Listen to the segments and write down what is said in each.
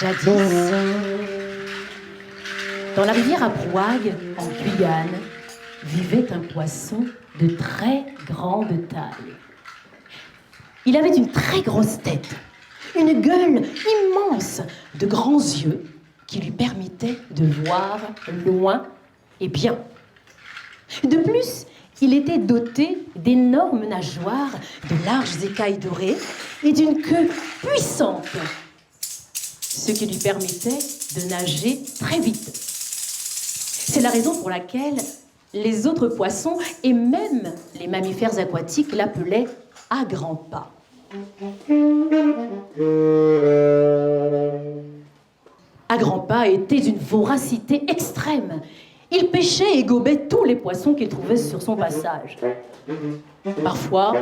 Jadis, dans la rivière à Prouague, en Guyane, vivait un poisson de très grande taille. Il avait une très grosse tête, une gueule immense, de grands yeux qui lui permettaient de voir loin et bien. De plus, il était doté d'énormes nageoires, de larges écailles dorées et d'une queue puissante, ce qui lui permettait de nager très vite. C'est la raison pour laquelle les autres poissons et même les mammifères aquatiques l'appelaient à grands pas. À grands pas était d'une voracité extrême. Il pêchait et gobait tous les poissons qu'il trouvait sur son passage. Parfois,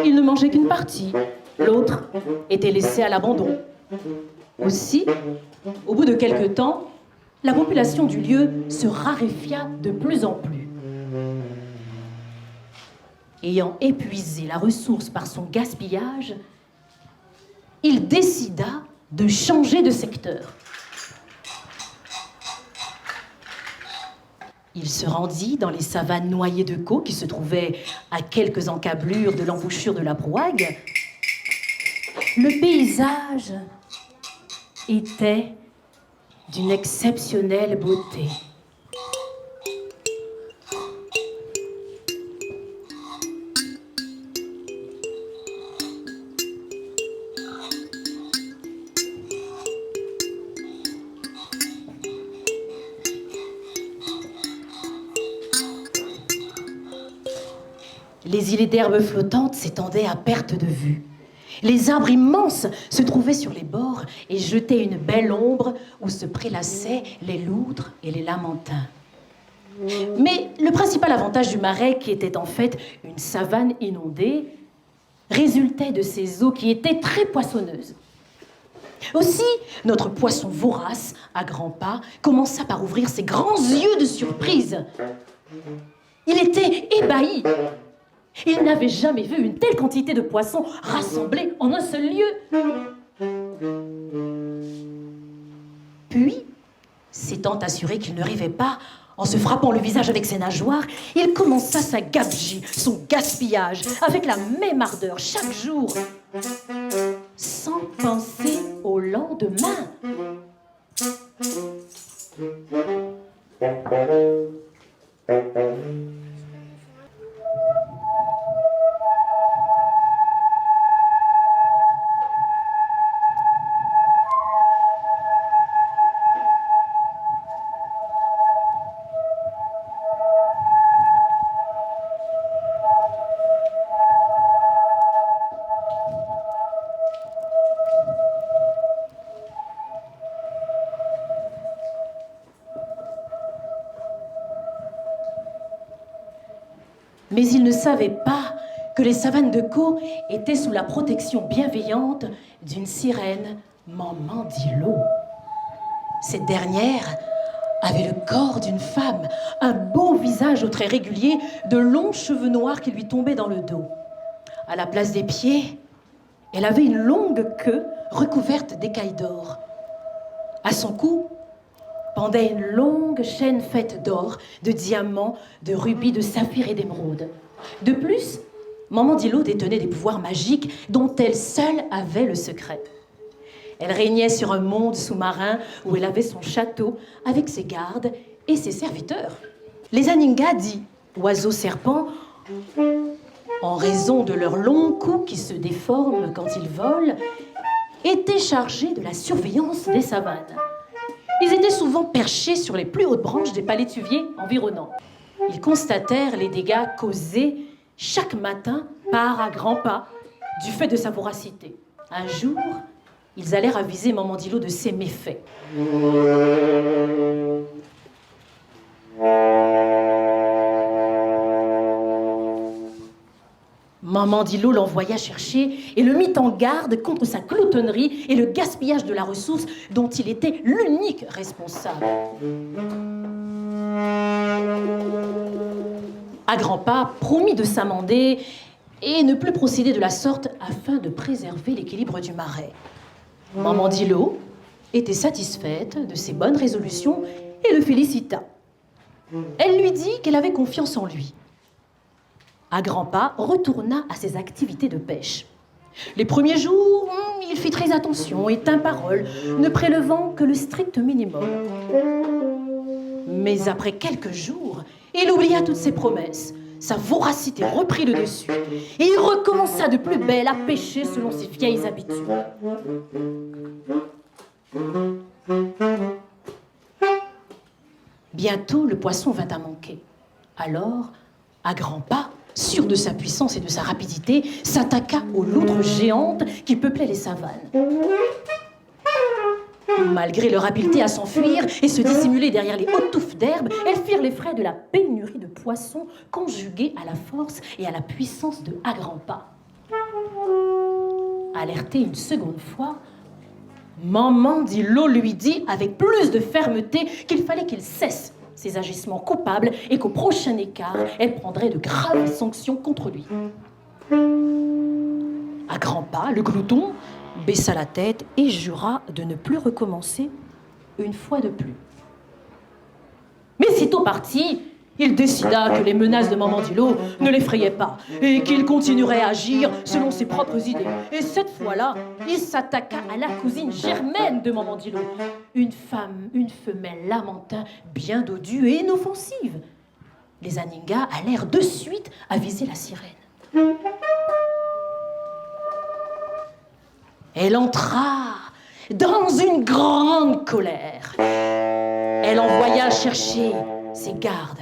il ne mangeait qu'une partie, l'autre était laissé à l'abandon. Aussi, au bout de quelque temps, la population du lieu se raréfia de plus en plus. Ayant épuisé la ressource par son gaspillage, il décida de changer de secteur. Il se rendit dans les savanes noyées de Caux qui se trouvaient à quelques encablures de l'embouchure de la Prouague. Le paysage était d'une exceptionnelle beauté. Les îlets d'herbes flottantes s'étendaient à perte de vue. Les arbres immenses se trouvaient sur les bords et jetaient une belle ombre où se prélassaient les loutres et les lamentins. Mais le principal avantage du Marais, qui était en fait une savane inondée, résultait de ces eaux qui étaient très poissonneuses. Aussi, notre poisson vorace, à grands pas, commença par ouvrir ses grands yeux de surprise. Il était ébahi. Il n'avait jamais vu une telle quantité de poissons rassemblés en un seul lieu. Puis, s'étant assuré qu'il ne rêvait pas, en se frappant le visage avec ses nageoires, il commença sa gabegie, son gaspillage, avec la même ardeur chaque jour, sans penser au lendemain. Mais il ne savait pas que les savanes de Caux étaient sous la protection bienveillante d'une sirène, Maman Dilo. Cette dernière avait le corps d'une femme, un beau visage aux traits réguliers, de longs cheveux noirs qui lui tombaient dans le dos. À la place des pieds, elle avait une longue queue recouverte d'écailles d'or. À son cou, pendait une longue chaîne faite d'or, de diamants, de rubis, de saphirs et d'émeraudes. De plus, Maman Dilo détenait des pouvoirs magiques dont elle seule avait le secret. Elle régnait sur un monde sous-marin où elle avait son château avec ses gardes et ses serviteurs. Les Aninga, dits oiseaux serpents, en raison de leurs longs coups qui se déforment quand ils volent, étaient chargés de la surveillance des savanes. Ils étaient souvent perchés sur les plus hautes branches des palétuviers environnants. Ils constatèrent les dégâts causés chaque matin par à grands pas du fait de sa voracité. Un jour, ils allèrent aviser Maman Dilo de ses méfaits. Maman Dilo l'envoya chercher et le mit en garde contre sa gloutonnerie et le gaspillage de la ressource dont il était l'unique responsable. À grands pas, promit de s'amender et ne plus procéder de la sorte afin de préserver l'équilibre du Marais. Maman Dilo était satisfaite de ses bonnes résolutions et le félicita. Elle lui dit qu'elle avait confiance en lui. À grands pas, retourna à ses activités de pêche. Les premiers jours, il fit très attention et tint parole, ne prélevant que le strict minimum. Mais après quelques jours, il oublia toutes ses promesses. Sa voracité reprit le dessus et il recommença de plus belle à pêcher selon ses vieilles habitudes. Bientôt, le poisson vint à manquer. Alors, à grands pas, sûr de sa puissance et de sa rapidité, s'attaqua aux loutres géantes qui peuplaient les savanes. Malgré leur habileté à s'enfuir et se dissimuler derrière les hautes touffes d'herbe, elles firent les frais de la pénurie de poissons conjuguée à la force et à la puissance de à grands pas. Alerté une seconde fois, Mamandilo lui dit avec plus de fermeté qu'il fallait qu'il cesse ses agissements coupables et qu'au prochain écart, elle prendrait de graves sanctions contre lui. À grands pas, le glouton baissa la tête et jura de ne plus recommencer une fois de plus. Mais sitôt parti, il décida que les menaces de Mamandilo ne l'effrayaient pas et qu'il continuerait à agir selon ses propres idées. Et cette fois-là, il s'attaqua à la cousine germaine de Mamandilo, une femelle lamentin bien dodue et inoffensive. Les Aningas allèrent de suite aviser la sirène. Elle entra dans une grande colère. Elle envoya chercher ses gardes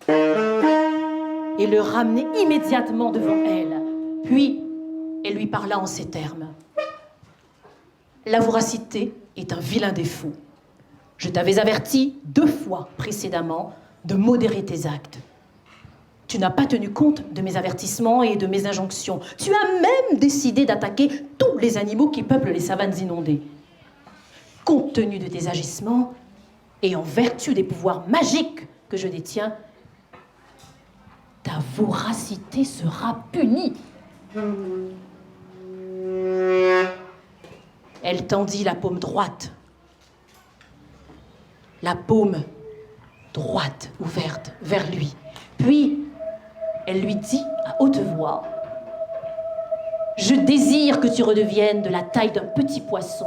et le ramenait immédiatement devant elle. Puis, elle lui parla en ces termes. « La voracité est un vilain défaut. Je t'avais averti 2 fois précédemment de modérer tes actes. Tu n'as pas tenu compte de mes avertissements et de mes injonctions. Tu as même décidé d'attaquer tous les animaux qui peuplent les savanes inondées. Compte tenu de tes agissements et en vertu des pouvoirs magiques que je détiens, ta voracité sera punie. » Elle tendit la paume droite. La paume droite ouverte vers lui. Puis, elle lui dit à haute voix, « Je désire que tu redeviennes de la taille d'un petit poisson,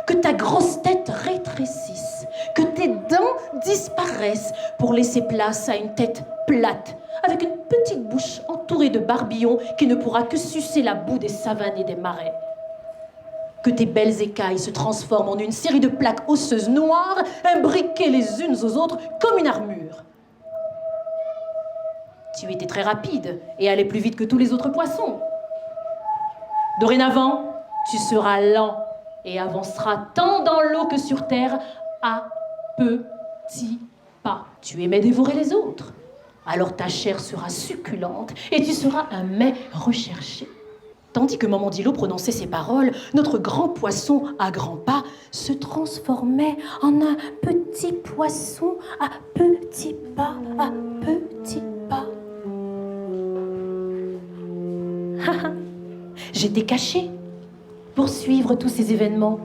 que ta grosse tête rétrécisse, que tes dents disparaissent pour laisser place à une tête plate, avec une petite bouche entourée de barbillons qui ne pourra que sucer la boue des savanes et des marais. Que tes belles écailles se transforment en une série de plaques osseuses noires, imbriquées les unes aux autres comme une armure. Tu étais très rapide et allais plus vite que tous les autres poissons. Dorénavant, tu seras lent et avanceras tant dans l'eau que sur terre à petits pas. Tu aimais dévorer les autres. Alors ta chair sera succulente et tu seras un mets recherché. » Tandis que Mamandilo prononçait ces paroles, notre grand poisson à grands pas se transformait en un petit poisson à petits pas, à petits pas. J'étais cachée pour suivre tous ces événements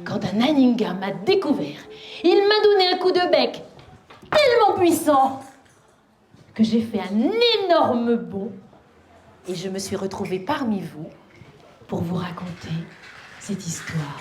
quand un Aninga m'a découvert. Il m'a donné un coup de bec tellement puissant que j'ai fait un énorme bond et je me suis retrouvée parmi vous pour vous raconter cette histoire.